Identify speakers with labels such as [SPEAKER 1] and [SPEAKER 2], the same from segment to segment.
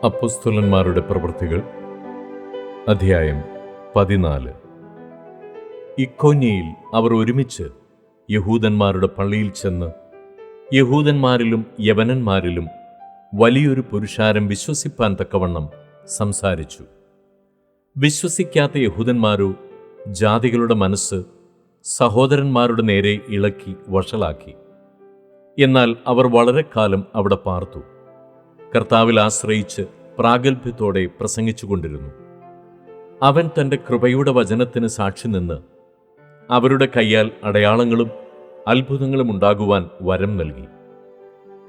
[SPEAKER 1] അപ്പോസ്തലന്മാരുടെ പ്രവൃത്തികൾ അധ്യായം 14. ഇക്കോന്യയിൽ അവർ ഒരുമിച്ച് യഹൂദന്മാരുടെ പള്ളിയിൽ ചെന്ന് യഹൂദന്മാരിലും യവനന്മാരിലും വലിയൊരു പുരുഷാരം വിശ്വസിപ്പാൻ തക്കവണ്ണം സംസാരിച്ചു. വിശ്വസിക്കാത്ത യഹൂദന്മാരോ ജാതികളുടെ മനസ്സ് സഹോദരന്മാരുടെ നേരെ ഇളക്കി വഷളാക്കി. എന്നാൽ അവർ വളരെ കാലം അവിടെ പാർത്തു. കർത്താവിൽ ആശ്രയിച്ച് പ്രാഗൽഭ്യത്തോടെ പ്രസംഗിച്ചുകൊണ്ടിരുന്നു. അവൻ തൻ്റെ കൃപയുടെ വചനത്തിന് സാക്ഷി നിന്ന് അവരുടെ കയ്യാൽ അടയാളങ്ങളും അത്ഭുതങ്ങളും ഉണ്ടാകുവാൻ വരം നൽകി.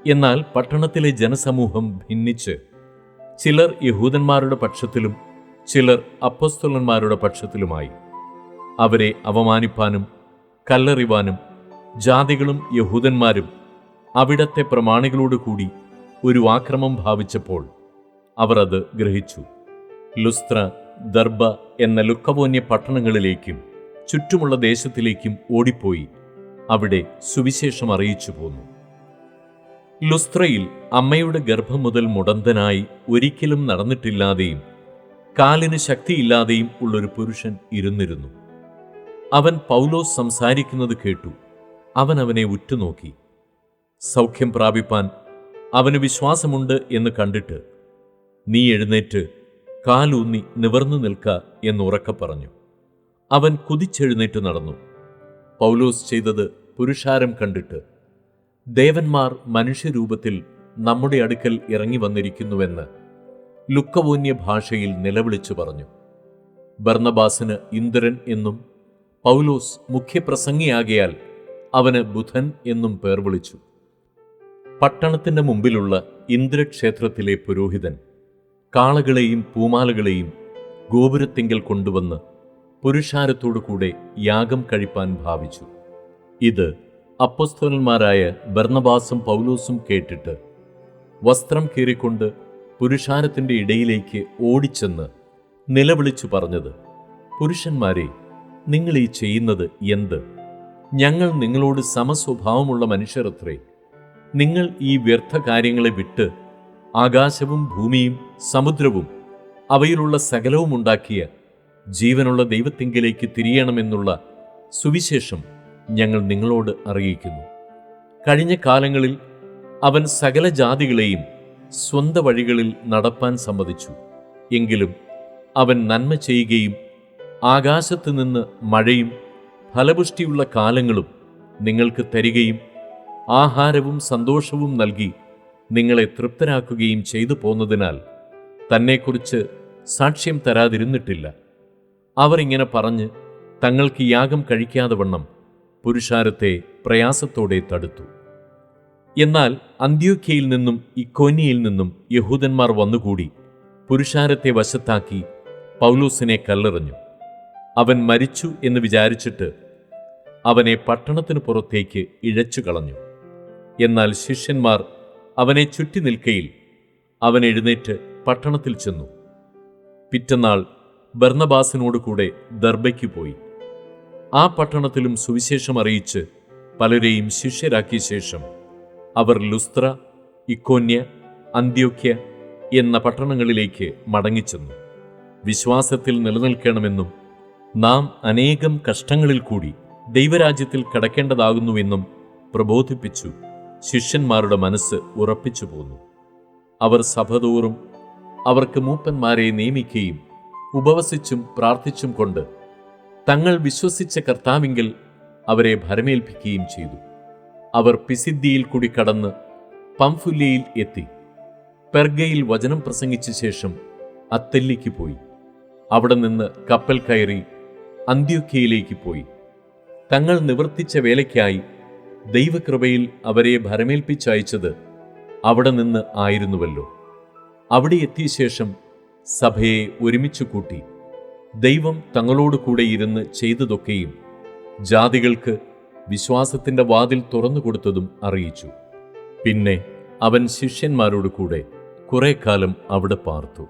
[SPEAKER 1] എന്നാൽ പട്ടണത്തിലെ ജനസമൂഹം ഭിന്നിച്ച് ചിലർ യഹൂദന്മാരുടെ പക്ഷത്തിലും ചിലർ അപ്പോസ്തലന്മാരുടെ പക്ഷത്തിലുമായി. അവരെ അവമാനിപ്പാനും കല്ലെറിവാനും ജാതികളും യഹൂദന്മാരും അവിടത്തെ പ്രമാണികളോടുകൂടി ഒരു ആക്രമം ഭാവിച്ചപ്പോൾ അവർ അത് ഗ്രഹിച്ചു. ലുസ്ത്ര, ദർബ എന്ന ലുക്കവോന്യ പട്ടണങ്ങളിലേക്കും ചുറ്റുമുള്ള ദേശത്തിലേക്കും ഓടിപ്പോയി അവിടെ സുവിശേഷം അറിയിച്ചു പോന്നു. ലുസ്ത്രയിൽ അമ്മയുടെ ഗർഭം മുതൽ മുടന്തനായി ഒരിക്കലും നടന്നിട്ടില്ലാതെയും കാലിന് ശക്തിയില്ലാതെയും ഉള്ളൊരു പുരുഷൻ ഇരുന്നിരുന്നു. അവൻ പൗലോസ് സംസാരിക്കുന്നത് കേട്ടു. അവൻ അവനെ ഉറ്റുനോക്കി. സൗഖ്യം പ്രാപിപ്പാൻ അവന് വിശ്വാസമുണ്ട് എന്ന് കണ്ടിട്ട്, നീ എഴുന്നേറ്റ് കാലൂന്നി നിവർന്നു നിൽക്ക എന്നുറക്കെ പറഞ്ഞു. അവൻ കുതിച്ചെഴുന്നേറ്റ് നടന്നു. പൗലോസ് ചെയ്തത് പുരുഷാരം കണ്ടിട്ട്, ദേവന്മാർ മനുഷ്യരൂപത്തിൽ നമ്മുടെ അടുക്കൽ ഇറങ്ങി വന്നിരിക്കുന്നുവെന്ന് ലുക്കവോന്യ ഭാഷയിൽ നിലവിളിച്ചു പറഞ്ഞു. ബർന്നബാസിന് ഇന്ദ്രൻ എന്നും പൗലോസ് മുഖ്യപ്രസംഗിയാകയാൽ അവന് ബുധൻ എന്നും പേർ വിളിച്ചു. പട്ടണത്തിന്റെ മുമ്പിലുള്ള ഇന്ദ്രക്ഷേത്രത്തിലെ പുരോഹിതൻ കാളകളെയും പൂമാലകളെയും ഗോപുരത്തിങ്കൽ കൊണ്ടുവന്ന് പുരുഷാരത്തോടു കൂടെ യാഗം കഴിപ്പാൻ ഭാവിച്ചു. ഇത് അപ്പോസ്തലന്മാരായ ബർന്നബാസും പൗലോസും കേട്ടിട്ട് വസ്ത്രം കീറിക്കൊണ്ട് പുരുഷാരത്തിന്റെ ഇടയിലേക്ക് ഓടിച്ചെന്ന് നിലവിളിച്ചു പറഞ്ഞത്, പുരുഷന്മാരെ, നിങ്ങൾ ഈ ചെയ്യുന്നത് എന്ത്? ഞങ്ങൾ നിങ്ങളോട് സമസ്വഭാവമുള്ള മനുഷ്യരത്രേ. നിങ്ങൾ ഈ വ്യർത്ഥ കാര്യങ്ങളെ വിട്ട് ആകാശവും ഭൂമിയും സമുദ്രവും അവയിലുള്ള സകലവും ഉണ്ടാക്കിയ ജീവനുള്ള ദൈവത്തിങ്കലേക്ക് തിരിയണമെന്നുള്ള സുവിശേഷം ഞങ്ങൾ നിങ്ങളോട് അറിയിക്കുന്നു. കഴിഞ്ഞ കാലങ്ങളിൽ അവൻ സകല ജാതികളെയും സ്വന്ത വഴികളിൽ നടപ്പാൻ സമ്മതിച്ചു. എങ്കിലും അവൻ നന്മ ചെയ്യുകയും ആകാശത്തു നിന്ന് മഴയും ഫലപുഷ്ടിയുള്ള കാലങ്ങളും നിങ്ങൾക്ക് തരികയും ആഹാരവും സന്തോഷവും നൽകി നിങ്ങളെ തൃപ്തരാക്കുകയും ചെയ്തു പോന്നതിനാൽ തന്നെക്കുറിച്ച് സാക്ഷ്യം തരാതിരുന്നിട്ടില്ല. അവർ ഇങ്ങനെ പറഞ്ഞ് തങ്ങൾക്ക് യാഗം കഴിക്കാതെ വണ്ണം പുരുഷാരത്തെ പ്രയാസത്തോടെ തടുത്തു. എന്നാൽ അന്ത്യോക്യയിൽ നിന്നും ഇക്കോന്യയിൽ നിന്നും യഹൂദന്മാർ വന്നുകൂടി പുരുഷാരത്തെ വശത്താക്കി പൗലോസിനെ കല്ലെറിഞ്ഞു. അവൻ മരിച്ചു എന്ന് വിചാരിച്ചിട്ട് അവനെ പട്ടണത്തിനു പുറത്തേക്ക് ഇഴച്ചു കളഞ്ഞു. എന്നാൽ ശിഷ്യന്മാർ അവനെ ചുറ്റി നിൽക്കയിൽ അവൻ എഴുന്നേറ്റ് പട്ടണത്തിൽ ചെന്നു. പിറ്റന്നാൾ ബർന്നബാസിനോട് കൂടെ ദർബയ്ക്ക് പോയി. ആ പട്ടണത്തിലും സുവിശേഷം അറിയിച്ച് പലരെയും ശിഷ്യരാക്കിയ ശേഷം അവർ ലുസ്ത്ര, ഇക്കോന്യ, അന്ത്യോക്യ എന്ന പട്ടണങ്ങളിലേക്ക് മടങ്ങിച്ചെന്നു. വിശ്വാസത്തിൽ നിലനിൽക്കണമെന്നും നാം അനേകം കഷ്ടങ്ങളിൽ കൂടി ദൈവരാജ്യത്തിൽ കടക്കേണ്ടതാകുന്നുവെന്നും പ്രബോധിപ്പിച്ചു ശിഷ്യന്മാരുടെ മനസ്സ് ഉറപ്പിച്ചു പോന്നു. അവർ സഭതോറും അവർക്ക് മൂപ്പന്മാരെ നിയമിക്കുകയും ഉപവസിച്ചും പ്രാർത്ഥിച്ചും കൊണ്ട് തങ്ങൾ വിശ്വസിച്ച കർത്താവിങ്കൽ അവരെ ഭരമേൽപ്പിക്കുകയും ചെയ്തു. അവർ പിസിദ്ദിയിൽ കൂടി കടന്ന് പംഫുല്യയിൽ എത്തി. പെർഗയിൽ വചനം പ്രസംഗിച്ച ശേഷം അത്തല്ലിക്ക് പോയി. അവിടെ നിന്ന് കപ്പൽ കയറി അന്ത്യോക്യയിലേക്ക് പോയി. തങ്ങൾ നിവർത്തിച്ച വേലയ്ക്കായി ദൈവകൃപയിൽ അവരെ ഭരമേൽപ്പിച്ചയച്ചത് അവിടെ നിന്ന് ആയിരുന്നുവല്ലോ. അവിടെ എത്തിയ ശേഷം സഭയെ ഒരുമിച്ച് കൂട്ടി ദൈവം തങ്ങളോട് കൂടെ ഇരുന്ന് ചെയ്തതൊക്കെയും ജാതികൾക്ക് വിശ്വാസത്തിന്റെ വാതിൽ തുറന്നു കൊടുത്തതും അറിയിച്ചു. പിന്നെ അവൻ ശിഷ്യന്മാരോട് കൂടെ കുറെ കാലം അവിടെ പാർത്തു.